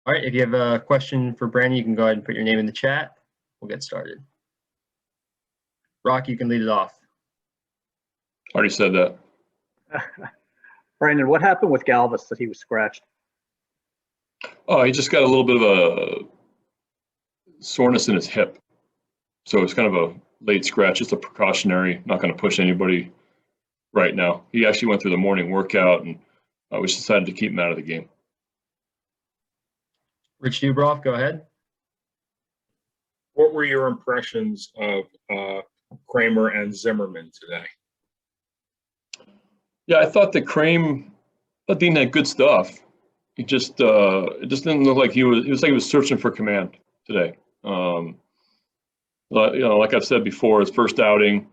All right, if you have a question for Brandon, you can go ahead and put your name in the chat. We'll get started. Rock, you can lead it off. Already said that. Brandon, what happened with Galvis that he was scratched? Oh, he just got a little bit of a soreness in his hip. So it's kind of a late scratch, just a precautionary, not going to push anybody right now. He actually went through the morning workout, and we just decided to keep him out of the game. Rich Dubroff, go ahead. What were your impressions of Kremer and Zimmermann today? Yeah, I thought Dean had good stuff. He just it just didn't look like he was searching for command today. Like I've said before, his first outing,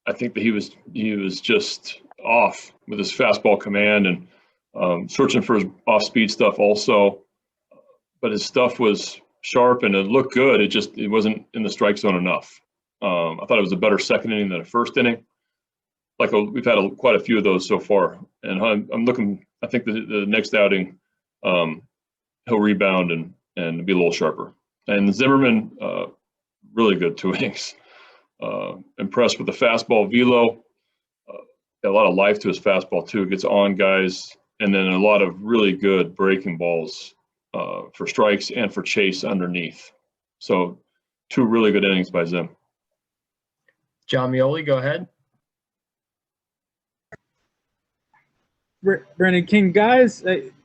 I think that he was just off with his fastball command and searching for his off-speed stuff also. But his stuff was sharp and it looked good. It wasn't in the strike zone enough. I thought it was a better second inning than a first inning. We've had quite a few of those so far, and I'm looking. I think the next outing, he'll rebound and be a little sharper. And Zimmermann, really good 2 innings. Impressed with the fastball velo. Got a lot of life to his fastball too. Gets on guys, and then a lot of really good breaking balls for strikes and for chase underneath. So 2 really good innings by Zim. John Mioli, go ahead. Brandon, can guys,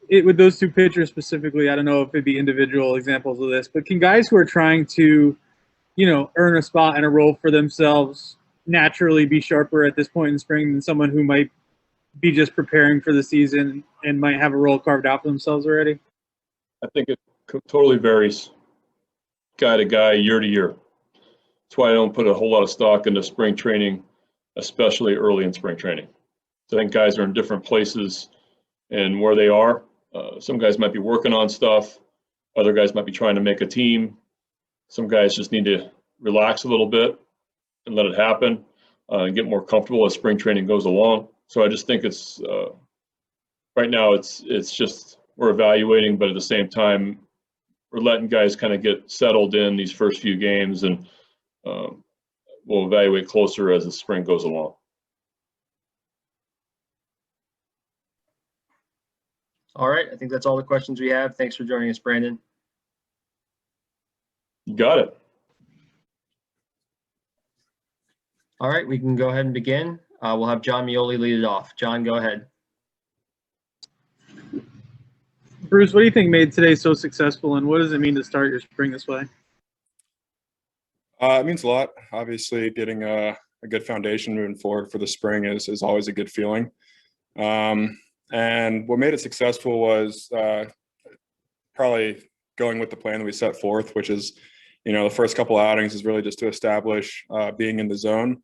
with those 2 pitchers specifically, I don't know if it'd be individual examples of this, but can guys who are trying to, earn a spot and a role for themselves naturally be sharper at this point in spring than someone who might be just preparing for the season and might have a role carved out for themselves already? I think it totally varies guy to guy, year to year. That's why I don't put a whole lot of stock into spring training, especially early in spring training. So I think guys are in different places and where they are. Some guys might be working on stuff. Other guys might be trying to make a team. Some guys just need to relax a little bit and let it happen and get more comfortable as spring training goes along. So I just think it's right now it's just we're evaluating, but at the same time, we're letting guys kind of get settled in these first few games, and we'll evaluate closer as the spring goes along. All right, I think that's all the questions we have. Thanks for joining us, Brandon. You got it. All right, we can go ahead and begin. We'll have John Mioli lead it off. John, go ahead. Bruce, what do you think made today so successful, and what does it mean to start your spring this way? It means a lot. Obviously, getting a good foundation moving forward for the spring is always a good feeling. And what made it successful was probably going with the plan that we set forth, which is, the first couple outings is really just to establish being in the zone,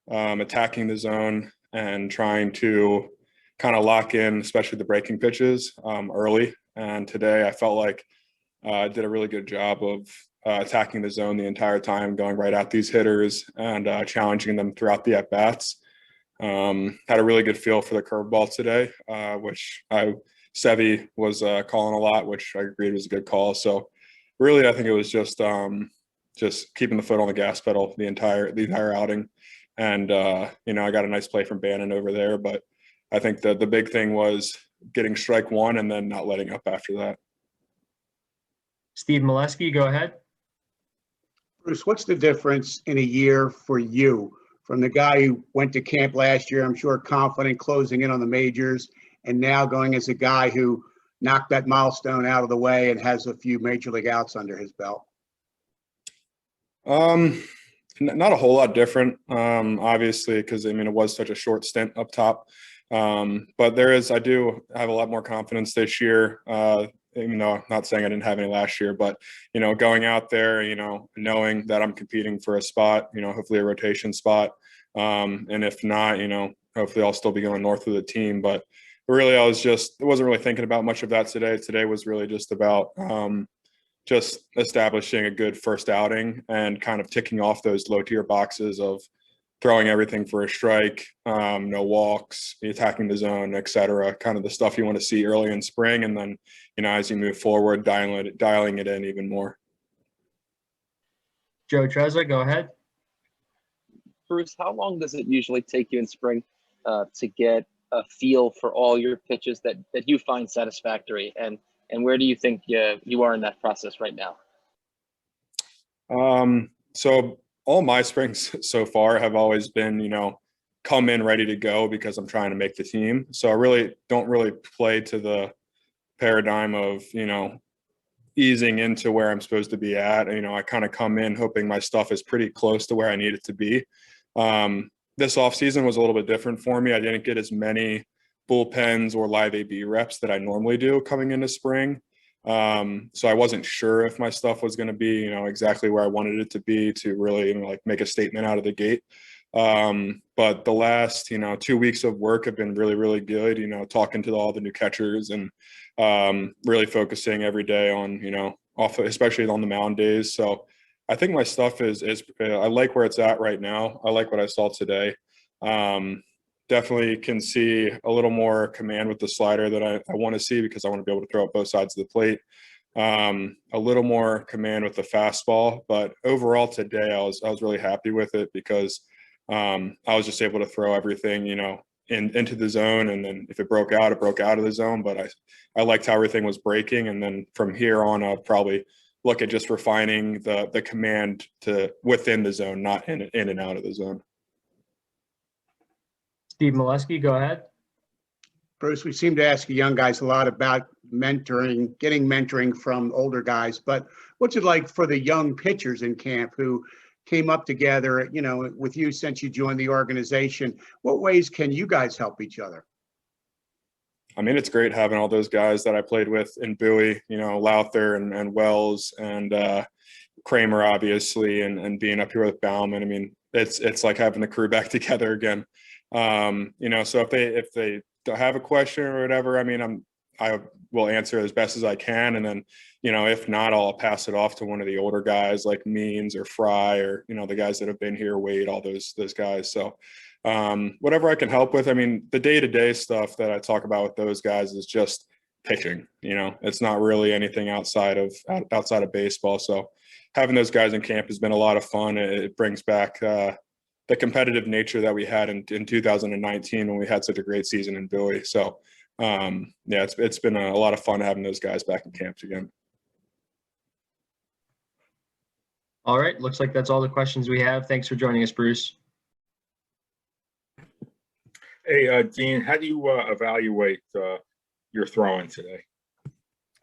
attacking the zone, and trying to kind of lock in, especially the breaking pitches early. And today I felt like I did a really good job of attacking the zone the entire time, going right at these hitters and challenging them throughout the at-bats. Had a really good feel for the curveball today, which Sevy was calling a lot, which I agreed was a good call. So really, I think it was just keeping the foot on the gas pedal the entire outing. And, I got a nice play from Bannon over there, but I think the big thing was getting strike one and then not letting up after that. Steve Molesky, go ahead. Bruce, what's the difference in a year for you from the guy who went to camp last year, I'm sure confident closing in on the majors, and now going as a guy who knocked that milestone out of the way and has a few major league outs under his belt? Not a whole lot different, obviously, because it was such a short stint up top. But I do have a lot more confidence this year, even though I'm not saying I didn't have any last year, but, going out there, knowing that I'm competing for a spot, hopefully a rotation spot. And if not, hopefully I'll still be going north with the team. But really, I wasn't really thinking about much of that today. Today was really just about just establishing a good first outing and kind of ticking off those low tier boxes of throwing everything for a strike, no walks, attacking the zone, etc. Kind of the stuff you want to see early in spring, and then as you move forward, dialing it in even more. Joe Trezza, go ahead. Bruce, how long does it usually take you in spring to get a feel for all your pitches that you find satisfactory, and where do you think you are in that process right now? So all my springs so far have always been, come in ready to go because I'm trying to make the team. So I really don't play to the paradigm of, easing into where I'm supposed to be at. I kind of come in hoping my stuff is pretty close to where I need it to be. This offseason was a little bit different for me. I didn't get as many bullpens or live AB reps that I normally do coming into spring. So I wasn't sure if my stuff was going to be, exactly where I wanted it to be to really, make a statement out of the gate. But the last, 2 weeks of work have been really, really good, talking to all the new catchers and really focusing every day on, especially on the mound days. So I think my stuff is I like where it's at right now. I like what I saw today. Definitely can see a little more command with the slider that I want to see because I want to be able to throw it both sides of the plate. A little more command with the fastball, but overall today I was really happy with it because I was just able to throw everything, into the zone, and then if it broke out of the zone. But I liked how everything was breaking, and then from here on I'll probably look at just refining the command to within the zone, not in and out of the zone. Steve Molesky, go ahead. Bruce, we seem to ask young guys a lot about mentoring, getting mentoring from older guys, but what's it like for the young pitchers in camp who came up together, with you since you joined the organization? What ways can you guys help each other? I mean, it's great having all those guys that I played with in Bowie, Lowther and Wells and Kremer, obviously, and being up here with Bauman. I mean, it's like having the crew back together again. So if they have a question or whatever, I mean, I will answer as best as I can. And then, if not, I'll pass it off to one of the older guys like Means or Fry or, the guys that have been here, Wade, all those guys. So whatever I can help with. I mean, the day-to-day stuff that I talk about with those guys is just pitching, it's not really anything outside of baseball. So having those guys in camp has been a lot of fun. It brings back, the competitive nature that we had in 2019 when we had such a great season in Bowie. So, it's been a lot of fun having those guys back in camps again. All right. Looks like that's all the questions we have. Thanks for joining us, Bruce. Hey, Dean, how do you evaluate your throwing today?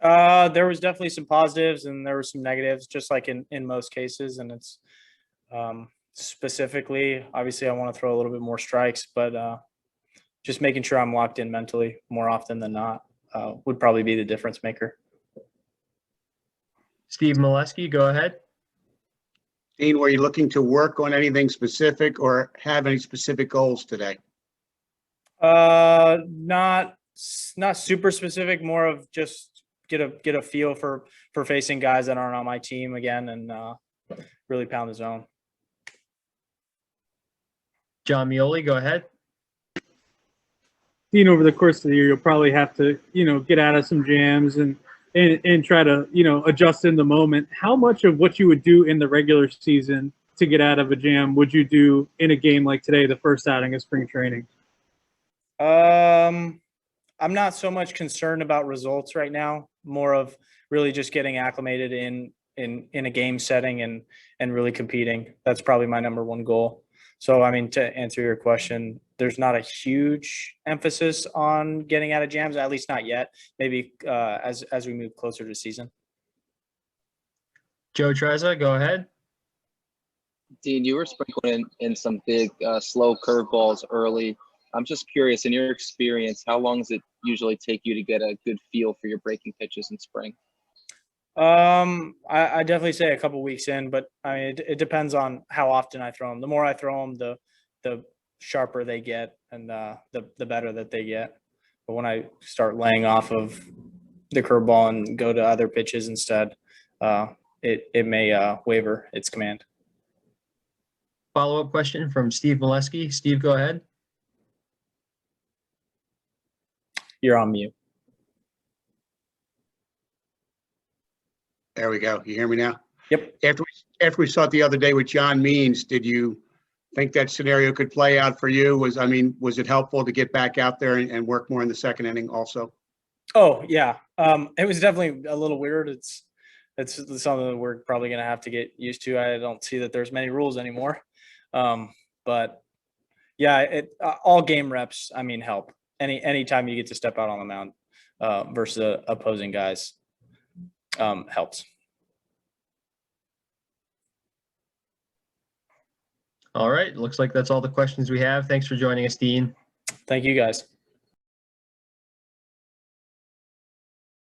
There was definitely some positives and there were some negatives, just like in most cases. And it's specifically, obviously, I want to throw a little bit more strikes, but just making sure I'm locked in mentally more often than not would probably be the difference maker. Steve Molesky, go ahead. Dean, were you looking to work on anything specific or have any specific goals today? Not super specific, more of just get a feel for facing guys that aren't on my team again and really pound the zone. John Mioli, go ahead. Dean, over the course of the year, you'll probably have to, get out of some jams and try to, adjust in the moment. How much of what you would do in the regular season to get out of a jam would you do in a game like today, the first outing of spring training? I'm not so much concerned about results right now, more of really just getting acclimated in a game setting and really competing. That's probably my number one goal. So, I mean, to answer your question, there's not a huge emphasis on getting out of jams, at least not yet. Maybe as we move closer to season. Joe Trezza, go ahead. Dean, you were sprinkling in some big slow curveballs early. I'm just curious, in your experience, how long does it usually take you to get a good feel for your breaking pitches in spring? I definitely say a couple weeks in, but I mean, it depends on how often I throw them. The more I throw them, the sharper they get and the better that they get. But when I start laying off of the curveball and go to other pitches instead, it may waver its command. follow-up question from Steve Molesky. Steve, go ahead. You're on mute. There we go. You hear me now? Yep. After we saw it the other day with John Means, did you think that scenario could play out for you? Was it helpful to get back out there and work more in the second inning also? Oh yeah. It was definitely a little weird. It's something that we're probably going to have to get used to. I don't see that there's many rules anymore. But yeah, all game reps, help. Anytime you get to step out on the mound versus opposing guys helps. All right. Looks like that's all the questions we have. Thanks for joining us, Dean. Thank you guys.